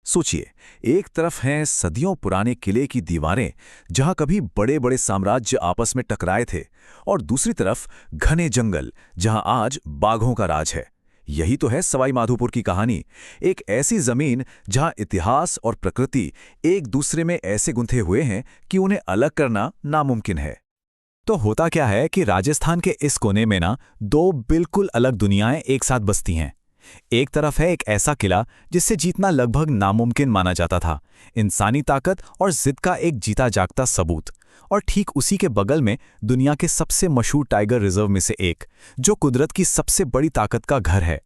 सोचिए, एक तरफ हैं सदियों पुराने किले की दीवारें जहां कभी बड़े बड़े साम्राज्य आपस में टकराए थे, और दूसरी तरफ घने जंगल जहां आज बाघों का राज है। यही तो है सवाई माधोपुर की कहानी। एक ऐसी जमीन जहां इतिहास और प्रकृति एक दूसरे में ऐसे गुंथे हुए हैं कि उन्हें अलग करना नामुमकिन है। तो होता क्या है कि राजस्थान के इस कोने में ना दो बिल्कुल अलग दुनियाएं एक साथ बसती हैं। एक तरफ है एक ऐसा किला जिससे जीतना लगभग नामुमकिन माना जाता था, इंसानी ताकत और जिद का एक जीता जागता सबूत। और ठीक उसी के बगल में दुनिया के सबसे मशहूर टाइगर रिजर्व में से एक, जो कुदरत की सबसे बड़ी ताकत का घर है।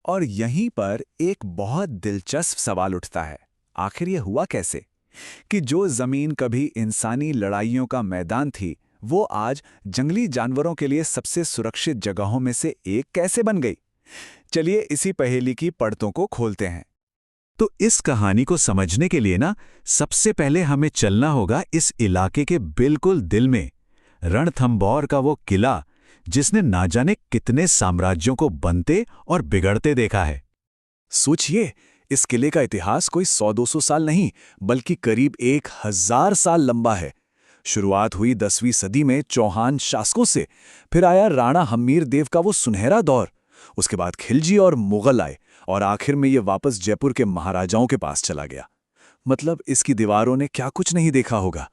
और यहीं पर एक बहुत दिलचस्प सवाल उठता है, आखिर ये हुआ कैसे कि जो जमीन कभी इंसानी लड़ाइयों का मैदान थी, वो आज जंगली जानवरों के लिए सबसे सुरक्षित जगहों में से एक कैसे बन गई? चलिए इसी पहेली की परतों को खोलते हैं। तो इस कहानी को समझने के लिए ना सबसे पहले हमें चलना होगा इस इलाके के बिल्कुल दिल में, रणथंभौर का वो किला जिसने ना जाने कितने साम्राज्यों को बनते और बिगड़ते देखा है। सोचिए, इस किले का इतिहास कोई 100-200 साल नहीं, बल्कि करीब 1000 साल लंबा है। शुरुआत हुई 10वीं सदी में चौहान शासकों से, फिर आया राणा हम्मीर देव का वो सुनहरा दौर, उसके बाद खिलजी और मुगल आए, और आखिर में ये वापस जयपुर के महाराजाओं के पास चला गया। मतलब इसकी दीवारों ने क्या कुछ नहीं देखा होगा।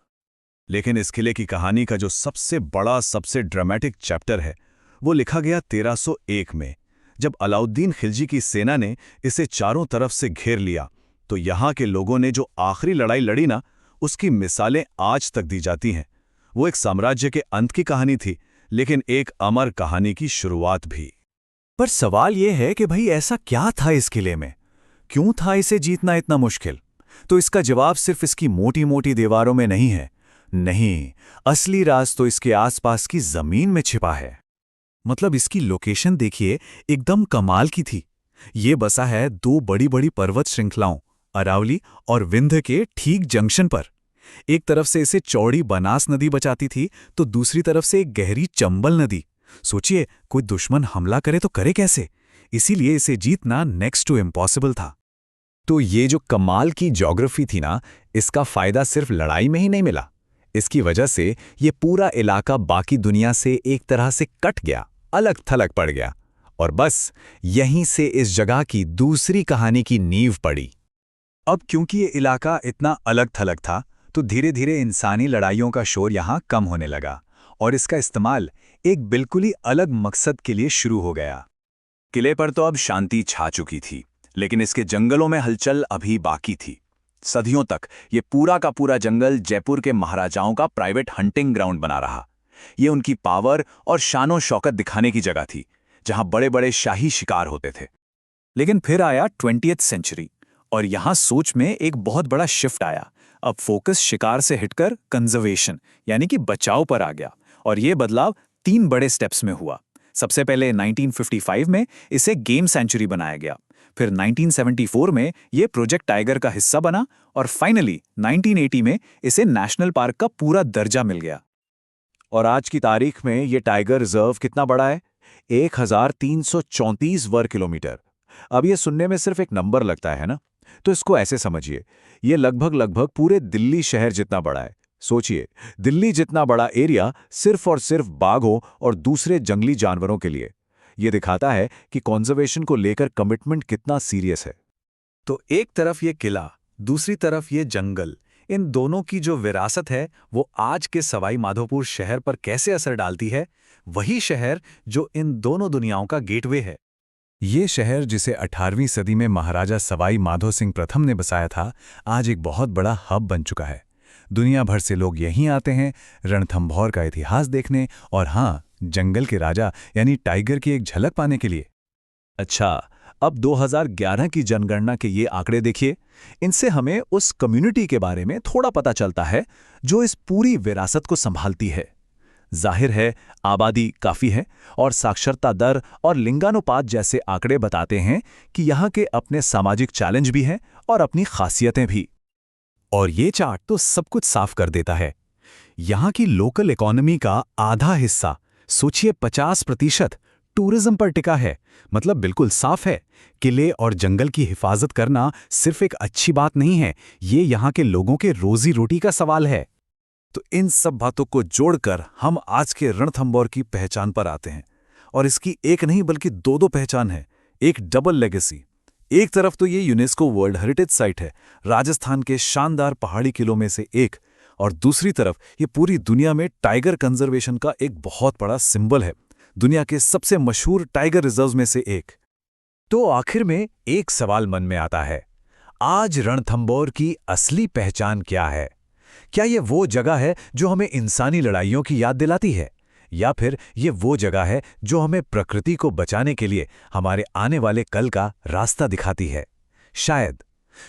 लेकिन इस किले की कहानी का जो सबसे बड़ा, सबसे ड्रामेटिक चैप्टर है, वो लिखा गया 1301 में, जब अलाउद्दीन खिलजी की सेना ने इसे चारों तरफ से घेर लिया। तो यहाँ के लोगों ने जो आखिरी लड़ाई लड़ी ना, उसकी मिसालें आज तक दी जाती हैं। वो एक साम्राज्य के अंत की कहानी थी, लेकिन एक अमर कहानी की शुरुआत भी। पर सवाल यह है कि भाई ऐसा क्या था इस किले में? क्यों था इसे जीतना इतना मुश्किल? तो इसका जवाब सिर्फ इसकी मोटी मोटी दीवारों में नहीं है। नहीं, असली राज तो इसके आसपास की जमीन में छिपा है। मतलब इसकी लोकेशन देखिए, एकदम कमाल की थी। ये बसा है दो बड़ी बड़ी पर्वत श्रृंखलाओं, अरावली और विंध्य के ठीक जंक्शन पर। एक तरफ से इसे चौड़ी बनास नदी बचाती थी, तो दूसरी तरफ से एक गहरी चंबल नदी। सोचिए, कोई दुश्मन हमला करे तो करे कैसे? इसीलिए इसे जीतना नेक्स्ट टू इम्पॉसिबल था। तो ये जो कमाल की ज्योग्राफी थी ना, इसका फायदा सिर्फ लड़ाई में ही नहीं मिला। इसकी वजह से ये पूरा इलाका बाकी दुनिया से एक तरह से कट गया, अलग थलग पड़ गया। और बस यहीं से इस जगह की दूसरी कहानी की नींव पड़ी। अब क्योंकि ये इलाका इतना अलग थलग था, तो धीरे धीरे इंसानी लड़ाइयों का शोर यहाँ कम होने लगा, और इसका इस्तेमाल एक बिल्कुल ही अलग मकसद के लिए शुरू हो गया। किले पर तो अब शांति छा चुकी थी, लेकिन इसके जंगलों में हलचल अभी बाकी थी। सदियों तक ये पूरा का पूरा जंगल जयपुर के महाराजाओं का प्राइवेट हंटिंग ग्राउंड बना रहा। ये उनकी पावर और शानो शौकत दिखाने की जगह थी, जहां बड़े बड़े शाही शिकार होते थे। लेकिन फिर आया 20वीं सेंचुरी, और यहां सोच में एक बहुत बड़ा शिफ्ट आया। अब फोकस शिकार से हटकर कंजर्वेशन यानी कि बचाव पर आ गया। और ये बदलाव 3 बड़े स्टेप्स में हुआ। सबसे पहले 1955 में इसे गेम सेंचुरी बनाया गया, फिर 1974 में ये प्रोजेक्ट टाइगर का हिस्सा बना, और फाइनली 1980 में इसे नेशनल पार्क का पूरा दर्जा मिल गया। और आज की तारीख में ये टाइगर रिजर्व कितना बड़ा है? 1334 वर्ग किलोमीटर। अब ये सुनने में सिर्फ एक नंबर लगता है ना, तो इसको ऐसे समझिए, ये लगभग पूरे दिल्ली शहर जितना बड़ा है। सोचिए, दिल्ली जितना बड़ा एरिया सिर्फ और सिर्फ बाघों और दूसरे जंगली जानवरों के लिए। ये दिखाता है कि कंजर्वेशन को लेकर कमिटमेंट कितना सीरियस है। तो एक तरफ ये किला, दूसरी तरफ ये जंगल, इन दोनों की जो विरासत है, वो आज के सवाई माधोपुर शहर पर कैसे असर डालती है? वही शहर जो इन दोनों दुनियाओं का गेटवे है। ये शहर जिसे 18वीं सदी में महाराजा सवाई माधो सिंह प्रथम ने बसाया था, आज एक बहुत बड़ा हब बन चुका है। दुनिया भर से लोग यहीं आते हैं रणथंभौर का इतिहास देखने, और हाँ, जंगल के राजा यानी टाइगर की एक झलक पाने के लिए। अच्छा, अब 2011 की जनगणना के ये आंकड़े देखिए। इनसे हमें उस कम्युनिटी के बारे में थोड़ा पता चलता है जो इस पूरी विरासत को संभालती है। जाहिर है, आबादी काफ़ी है, और साक्षरता दर और लिंगानुपात जैसे आंकड़े बताते हैं कि यहाँ के अपने सामाजिक चैलेंज भी हैं और अपनी खासियतें भी। और ये चार्ट तो सब कुछ साफ कर देता है। यहाँ की लोकल इकोनॉमी का आधा हिस्सा, सोचिए 50%, टूरिज्म पर टिका है। मतलब बिल्कुल साफ है, किले और जंगल की हिफाजत करना सिर्फ एक अच्छी बात नहीं है, ये यहाँ के लोगों के रोजी रोटी का सवाल है। तो इन सब बातों को जोड़कर हम आज के रणथंभौर की पहचान पर आते हैं। और इसकी एक नहीं बल्कि दो पहचान है, एक डबल लेगेसी। एक तरफ तो ये यूनेस्को वर्ल्ड हेरिटेज साइट है, राजस्थान के शानदार पहाड़ी किलों में से एक, और दूसरी तरफ ये पूरी दुनिया में टाइगर कंजर्वेशन का एक बहुत बड़ा सिंबल है, दुनिया के सबसे मशहूर टाइगर रिजर्व में से एक। तो आखिर में एक सवाल मन में आता है, आज रणथंभौर की असली पहचान क्या है? क्या ये वो जगह है जो हमें इंसानी लड़ाइयों की याद दिलाती है, या फिर ये वो जगह है जो हमें प्रकृति को बचाने के लिए हमारे आने वाले कल का रास्ता दिखाती है?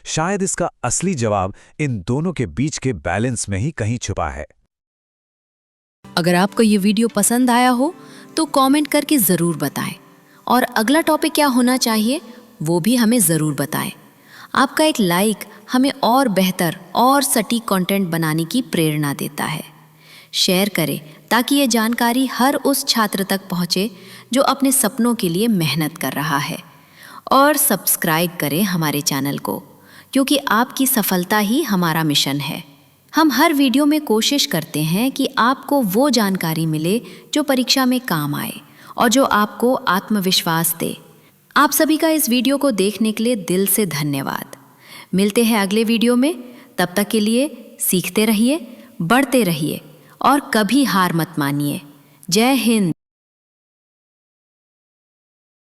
शायद इसका असली जवाब इन दोनों के बीच के बैलेंस में ही कहीं छुपा है। अगर आपको ये वीडियो पसंद आया हो तो कमेंट करके ज़रूर बताएं, और अगला टॉपिक क्या होना चाहिए वो भी हमें ज़रूर बताएं। आपका एक लाइक हमें और बेहतर और सटीक कंटेंट बनाने की प्रेरणा देता है। शेयर करें ताकि ये जानकारी हर उस छात्र तक पहुँचे जो अपने सपनों के लिए मेहनत कर रहा है। और सब्सक्राइब करें हमारे चैनल को, क्योंकि आपकी सफलता ही हमारा मिशन है। हम हर वीडियो में कोशिश करते हैं कि आपको वो जानकारी मिले जो परीक्षा में काम आए और जो आपको आत्मविश्वास दे। आप सभी का इस वीडियो को देखने के लिए दिल से धन्यवाद। मिलते हैं अगले वीडियो में, तब तक के लिए सीखते रहिए, बढ़ते रहिए और कभी हार मत मानिए। जय हिंद।